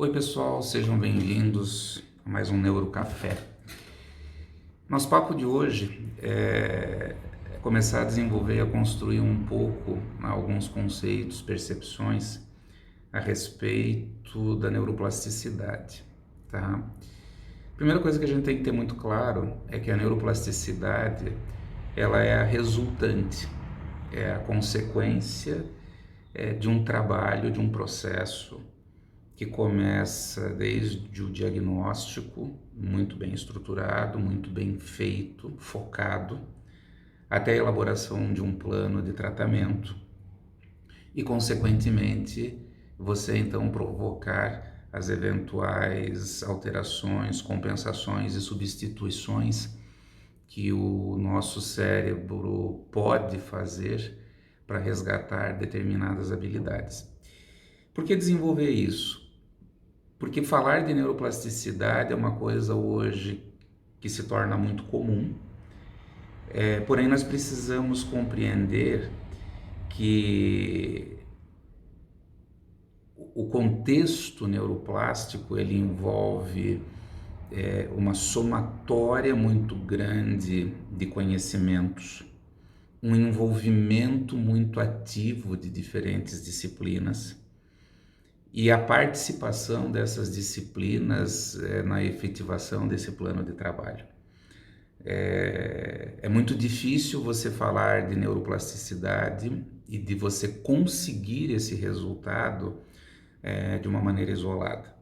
Oi pessoal, sejam bem-vindos a mais um Neurocafé. Nosso papo de hoje é começar a desenvolver e a construir um pouco alguns conceitos, percepções a respeito da neuroplasticidade, tá? Primeira coisa que a gente tem que ter muito claro é que a neuroplasticidade ela é a resultante, é a consequência de um trabalho, de um processo que começa desde o diagnóstico, muito bem estruturado, muito bem feito, focado, até a elaboração de um plano de tratamento e, consequentemente, você então provocar as eventuais alterações, compensações e substituições que o nosso cérebro pode fazer para resgatar determinadas habilidades. Por que desenvolver isso? Porque falar de neuroplasticidade é uma coisa hoje que se torna muito comum, porém nós precisamos compreender que o contexto neuroplástico ele envolve uma somatória muito grande de conhecimentos, um envolvimento muito ativo de diferentes disciplinas, e a participação dessas disciplinas na efetivação desse plano de trabalho. É muito difícil você falar de neuroplasticidade e de você conseguir esse resultado de uma maneira isolada.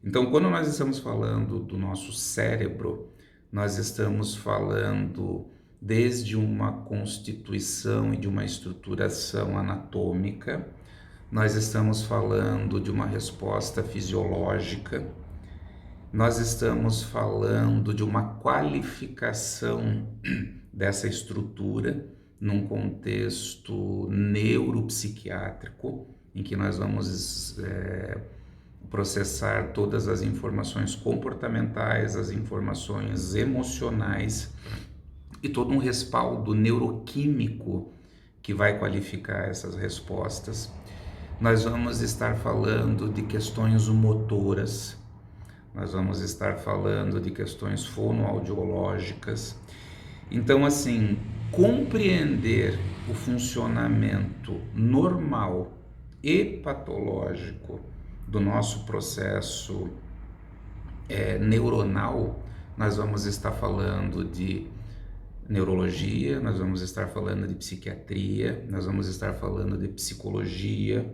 Então, quando nós estamos falando do nosso cérebro, nós estamos falando desde uma constituição e de uma estruturação anatômica, nós estamos falando de uma resposta fisiológica, nós estamos falando de uma qualificação dessa estrutura num contexto neuropsiquiátrico, em que nós vamos processar todas as informações comportamentais, as informações emocionais e todo um respaldo neuroquímico que vai qualificar essas respostas. Nós vamos estar falando de questões motoras, nós vamos estar falando de questões fonoaudiológicas. Então, assim, compreender o funcionamento normal e patológico do nosso processo neuronal, nós vamos estar falando de neurologia, nós vamos estar falando de psiquiatria, nós vamos estar falando de psicologia,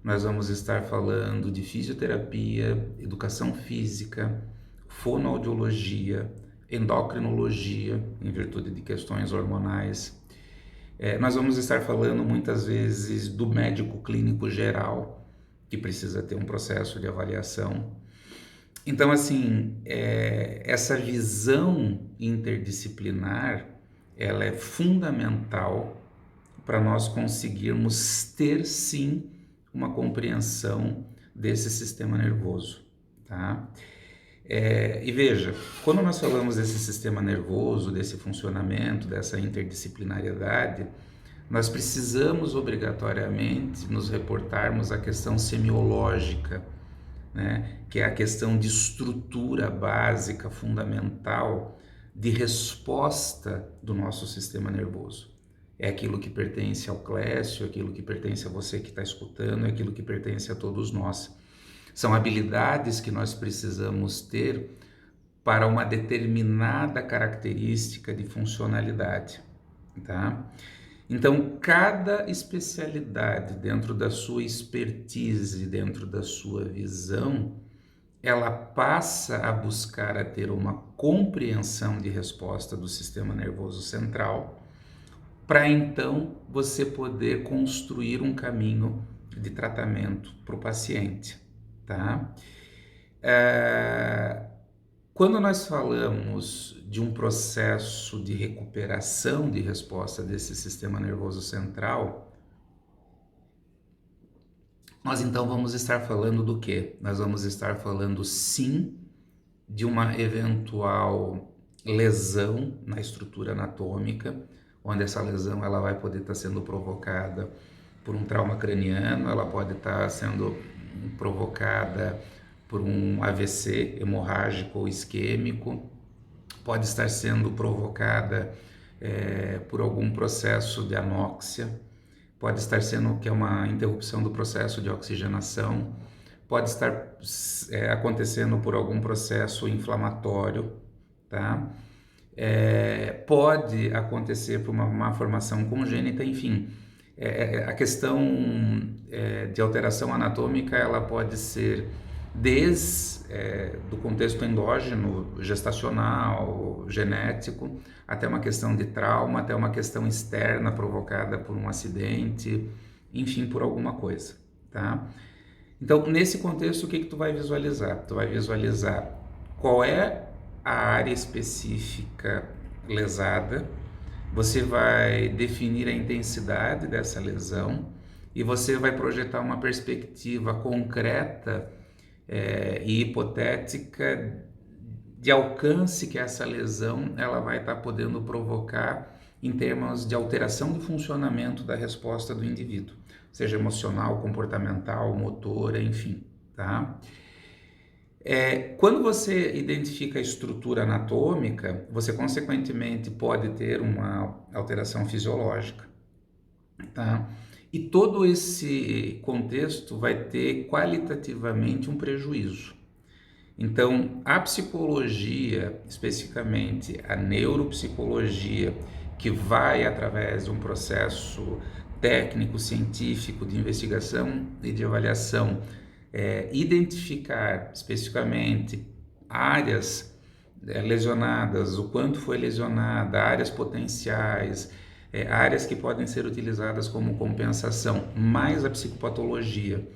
nós vamos estar falando de fisioterapia, educação física, fonoaudiologia, endocrinologia, em virtude de questões hormonais. Nós vamos estar falando muitas vezes do médico clínico geral, que precisa ter um processo de avaliação. Então, assim, essa visão interdisciplinar, ela é fundamental para nós conseguirmos ter, sim, uma compreensão desse sistema nervoso, tá? E veja, quando nós falamos desse sistema nervoso, desse funcionamento, dessa interdisciplinariedade, nós precisamos obrigatoriamente nos reportarmos à questão semiológica, né? Que é a questão de estrutura básica, fundamental, de resposta do nosso sistema nervoso. É aquilo que pertence ao Clécio, é aquilo que pertence a você que está escutando, é aquilo que pertence a todos nós. São habilidades que nós precisamos ter para uma determinada característica de funcionalidade, tá? Então, cada especialidade dentro da sua expertise, dentro da sua visão, ela passa a buscar a ter uma compreensão de resposta do sistema nervoso central, para então você poder construir um caminho de tratamento para o paciente, tá? Quando nós falamos de um processo de recuperação de resposta desse sistema nervoso central, nós então vamos estar falando do quê? Nós vamos estar falando, sim, de uma eventual lesão na estrutura anatômica, onde essa lesão ela vai poder estar sendo provocada por um trauma craniano, ela pode estar sendo provocada por um AVC hemorrágico ou isquêmico, pode estar sendo provocada por algum processo de anóxia, pode estar sendo que é uma interrupção do processo de oxigenação, pode estar acontecendo por algum processo inflamatório, tá? Pode acontecer por uma má formação congênita, enfim. A questão de alteração anatômica, ela pode ser do contexto endógeno, gestacional, genético, até uma questão de trauma, até uma questão externa provocada por um acidente, enfim, por alguma coisa, tá? Então, nesse contexto, o que tu vai visualizar? Tu vai visualizar qual é a área específica lesada, você vai definir a intensidade dessa lesão e você vai projetar uma perspectiva concreta e hipotética de alcance que essa lesão ela vai estar podendo provocar em termos de alteração de funcionamento da resposta do indivíduo, seja emocional, comportamental, motora, enfim, tá? Quando você identifica a estrutura anatômica, você consequentemente pode ter uma alteração fisiológica, tá? E todo esse contexto vai ter qualitativamente um prejuízo. Então, a psicologia, especificamente a neuropsicologia, que vai através de um processo técnico, científico, de investigação e de avaliação, identificar especificamente áreas lesionadas, o quanto foi lesionada, áreas potenciais, áreas que podem ser utilizadas como compensação, mais a psicopatologia,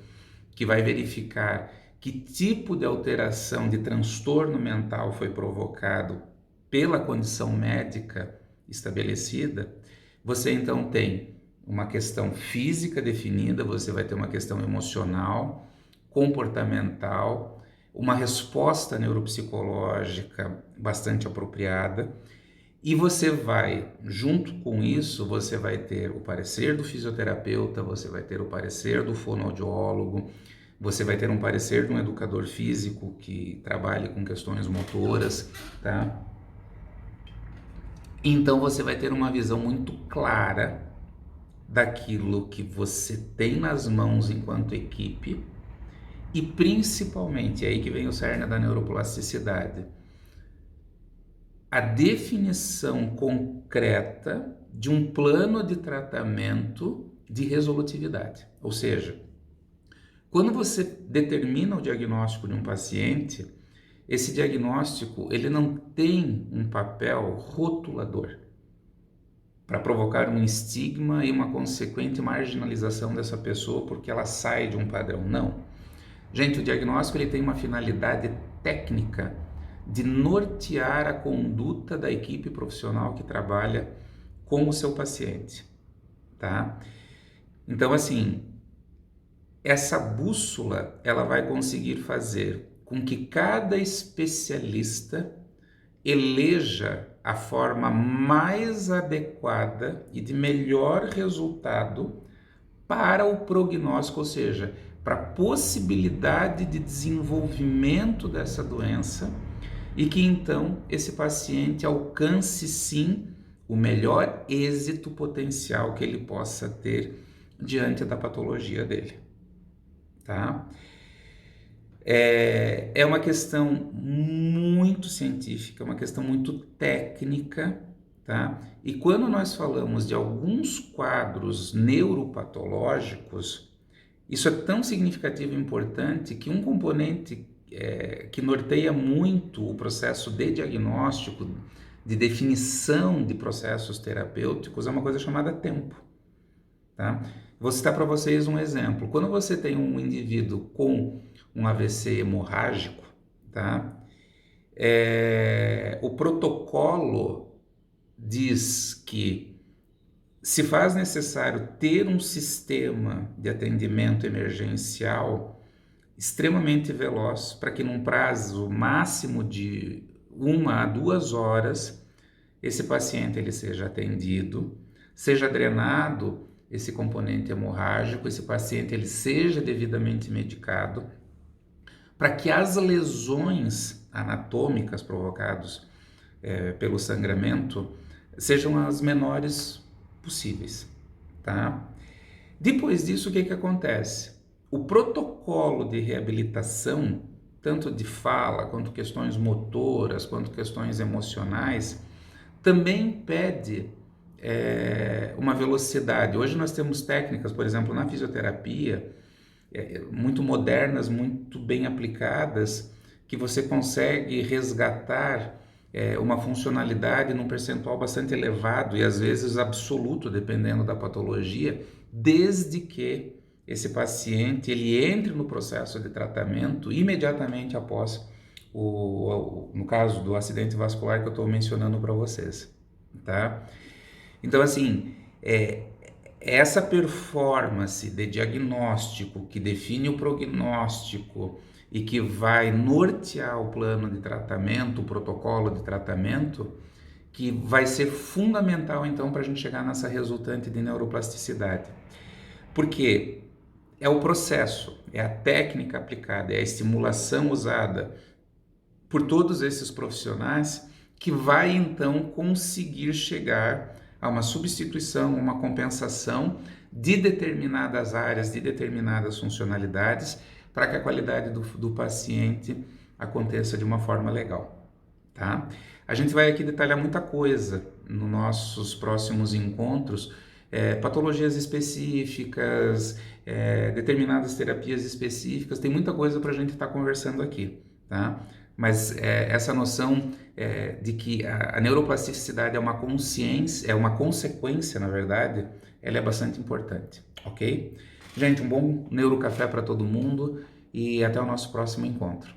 que vai verificar que tipo de alteração, de transtorno mental foi provocado pela condição médica estabelecida. Você então tem uma questão física definida, você vai ter uma questão emocional, comportamental, uma resposta neuropsicológica bastante apropriada, e você vai, junto com isso, você vai ter o parecer do fisioterapeuta, você vai ter o parecer do fonoaudiólogo, você vai ter um parecer de um educador físico que trabalhe com questões motoras, tá? Então você vai ter uma visão muito clara daquilo que você tem nas mãos enquanto equipe e principalmente, é aí que vem o cerne da neuroplasticidade, a definição concreta de um plano de tratamento de resolutividade. Ou seja, quando você determina o diagnóstico de um paciente, esse diagnóstico ele não tem um papel rotulador para provocar um estigma e uma consequente marginalização dessa pessoa porque ela sai de um padrão. Não. Gente, o diagnóstico ele tem uma finalidade técnica de nortear a conduta da equipe profissional que trabalha com o seu paciente, tá? Então, assim, essa bússola, ela vai conseguir fazer com que cada especialista eleja a forma mais adequada e de melhor resultado para o prognóstico, ou seja, para a possibilidade de desenvolvimento dessa doença e que então esse paciente alcance sim o melhor êxito potencial que ele possa ter diante da patologia dele, tá? É uma questão muito científica, uma questão muito técnica, tá? E quando nós falamos de alguns quadros neuropatológicos, isso é tão significativo e importante que um componente que norteia muito o processo de diagnóstico, de definição de processos terapêuticos, é uma coisa chamada tempo, tá? Vou citar para vocês um exemplo. Quando você tem um indivíduo com um AVC hemorrágico, tá? O protocolo diz que se faz necessário ter um sistema de atendimento emergencial extremamente veloz para que num prazo máximo de 1 a 2 horas esse paciente ele seja atendido, seja drenado esse componente hemorrágico, esse paciente ele seja devidamente medicado para que as lesões anatômicas provocadas pelo sangramento sejam as menores possíveis, tá? Depois disso, o que que acontece? O protocolo de reabilitação, tanto de fala, quanto questões motoras, quanto questões emocionais, também pede uma velocidade. Hoje nós temos técnicas, por exemplo, na fisioterapia, muito modernas, muito bem aplicadas, que você consegue resgatar uma funcionalidade num percentual bastante elevado e às vezes absoluto, dependendo da patologia, desde que esse paciente ele entre no processo de tratamento imediatamente após no caso do acidente vascular que eu estou mencionando para vocês, tá? Então, assim, essa performance de diagnóstico que define o prognóstico e que vai nortear o plano de tratamento, o protocolo de tratamento, que vai ser fundamental então para a gente chegar nessa resultante de neuroplasticidade. Porque é o processo, é a técnica aplicada, é a estimulação usada por todos esses profissionais que vai então conseguir chegar a uma substituição, uma compensação de determinadas áreas, de determinadas funcionalidades, para que a qualidade do paciente aconteça de uma forma legal, tá? A gente vai aqui detalhar muita coisa nos nossos próximos encontros, patologias específicas, determinadas terapias específicas, tem muita coisa para a gente estar conversando aqui, tá? Mas essa noção de que a neuroplasticidade é uma consciência, é uma consequência, na verdade, ela é bastante importante, ok? Gente, um bom neurocafé para todo mundo e até o nosso próximo encontro.